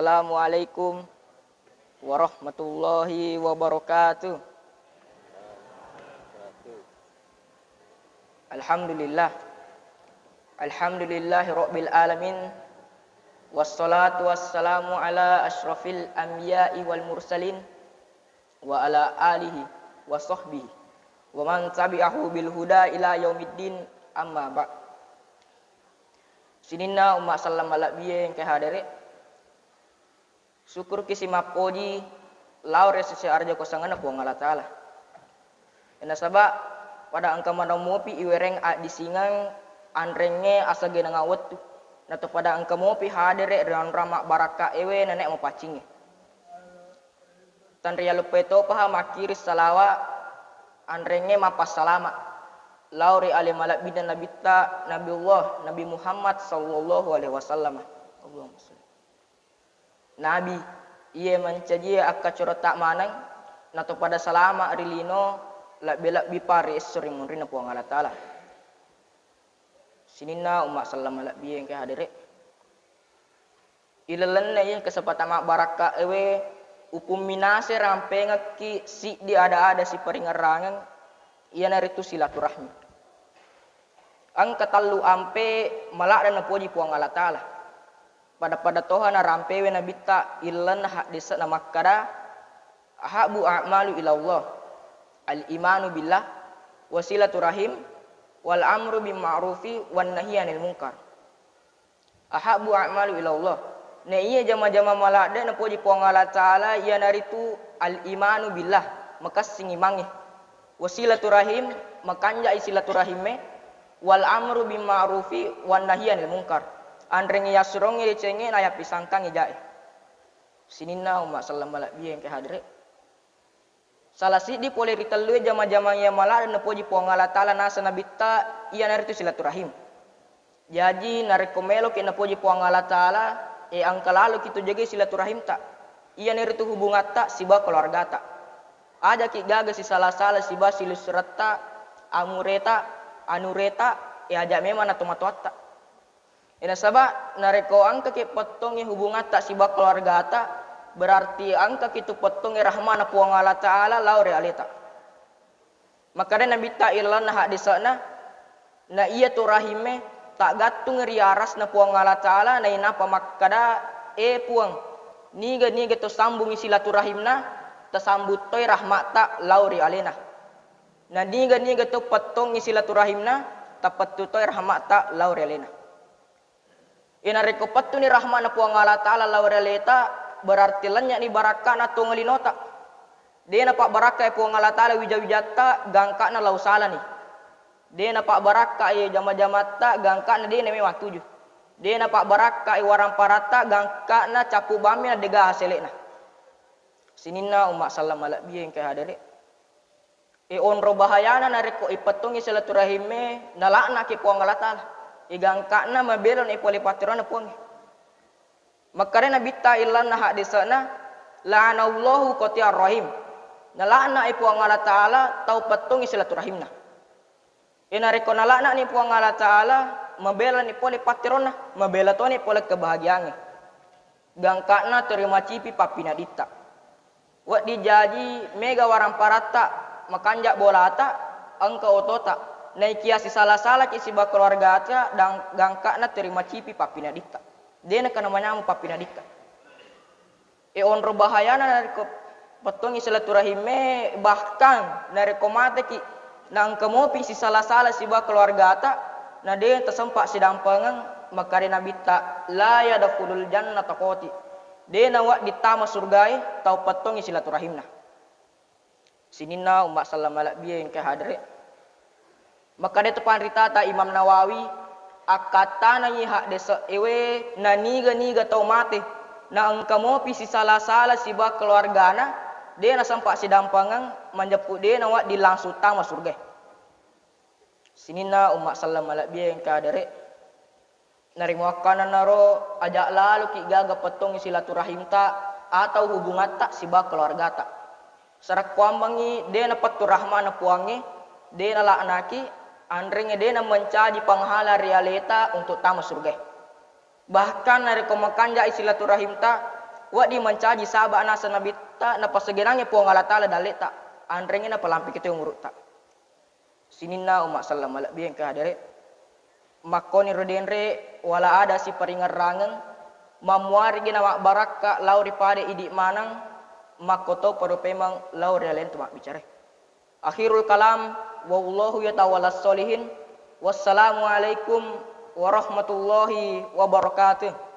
Assalamualaikum warahmatullahi wabarakatuh. Alhamdulillah. Alhamdulillahi rabbil alamin. Wassalatu wassalamu ala asyrafil anbiya'i wal mursalin wa ala alihi wa sahbihi wa man tabi'ahu bil huda ila yaumiddin, amma ba'. Sininna umma sallam ala biye ke hadere. Syukur kisi mapoji laure sisi arja ko sangana ko ngala taala. Ena saba pada angka manamopi iwereng a disingang andrenge asage ngawet tu. Nato pada angka mopi hadere dan ramak baraka ewe nenek mo pacinge. Tan ria lupeto paha makiri salawa andrenge mapas salama. Laure ale malak bidan nabita Nabiullah Nabi Muhammad sallallahu alaihi wasallam. Allahumma shalli. Nabi ia mencaji akka corota manang nato pada salama rilino la belak bipari sering munrina po ngala taala. Sinina umat sallam ala biye ke hadire. Ilalan na kesempatan mak baraka ewe upum minase rampe ngaki si di ada si peringerangan ia naritu silaturahmi. Ang katallu ampe malak dan napoji po ngala taala. Pada Tuhan rampe we nabita ilan hak desa nama kada habu a'malu ilallah al imanu billah wasilaturahim wal amru bil ma'rufi wan nahyi anil munkar. Ahabu a'malu ilallah. Ne iya jama-jama malada na poji po ngala taala iya naritu al imanu billah makas singimangi. Wasilaturahim makanja isilaturahime wal amru bil ma'rufi wan nahyi anil munkar. Andreng ya surong ya cenge na ya pisangkang ijae. Sininna umat sallam ala biye ke hadre. Salah sidi pole ritelu jama-jama ya malada na poji po ngala taala nasa nabita iya naritu silaturahim. Jadi narekomelo ke na poji po ngala taala angka lalu kita jaga silaturahim tak. Iya naritu hubungan tak siba keluarga tak. Ada ki gaga si salah-salah siba silusrata amureta anureta ajak memang atau matuata. Ina sabab nareko angka ke potongnya hubungan tak siba keluarga tak berarti angka kitu potongnya rahmana puang Allah Ta'ala lau realita. Maka Nabi ta'ilan hak di sana na iya tu rahime tak gatung riaras na puang Allah Ta'ala na inapa makada puang niga tu sambung silaturahimna tasambut toy rahmat tak lau realina. Na niga tu potong silaturahimna tapat tu toy rahmat tak lau realina. Ina rekopat tu ni rahmana puang Allah Ta'ala lau realita berarti lenyak ni baraka na tu ngelinota. Dia napak baraka puang Allah Ta'ala wija-wijata gangka na lau salah ni. Dia napak baraka jama-jamata gangka na dia memang tujuh. Dia napak baraka warang parata gangka na capu bami na dega hasilek na. Sinina umat sallam ala biye ke hadare. Onro bahayana na reko ipatungi silaturahime nalakna ke puang Allah Ta'ala. Igangka na mabelon ipoli patiron na puang. Makare Nabi ta'ilan na hak di sana la'anallahu qati'ar rahim. Nalakna ipuang Allah Ta'ala tau patungi silaturahimna. Ina reko nalakna ni puang Allah Ta'ala mabela ni poli patiron na mabela to ni poli kebahagiaan. Gangka na terima cipi papina dita. Wak dijaji mega warang parata makanjak bolata angka otota. Naikia si salah-salah kisi ba keluarga aja dan gangka na terima cipi papina dita. Dia nak namanya mu papina dita. Onro bahayana dari ko patungi silaturahime bahkan dari komate ki nang kemopi si salah-salah si ba keluarga ata na dia tersempak sidang pengang makari Nabi ta la ya dakhulul jannata qati. Dia nawak ditama surgai tau patungi silaturahimna. Sinina umat sallam ala biye yang ke hadre. Maka dia tepan ritata Imam Nawawi akata nanyi hak desa ewe na niga tau mate na angka mopi si salah-salah si ba keluargana dia na sampak si dampangang manjapuk dia na wak dilangsung tama surga. Sinina umat sallam ala biye yang kadare narimo akanan naro ajak lalu ki gaga petong silaturahim ta atau hubungan tak si ba keluarga tak. Sarak kuambangi dia na patu rahmana puangi dia na laknaki andrenge dia na mencaji panghala realita untuk tamu surga. Bahkan dari komakanja silaturahim ta wa di mencaji sabak nasa nabi ta na pasegenangnya puang Allah taala dalet ta andrengnya na pelampi kita umur ta sininna umat sallam malak biang ka dere makoni rodenre wala ada si peringarangan mamuari gina mak baraka lauri pade idi manang makoto pada pemang lauri alen tu mak bicara akhirul kalam wallahu yatawallas solihin wassalamu alaikum warahmatullahi wabarakatuh.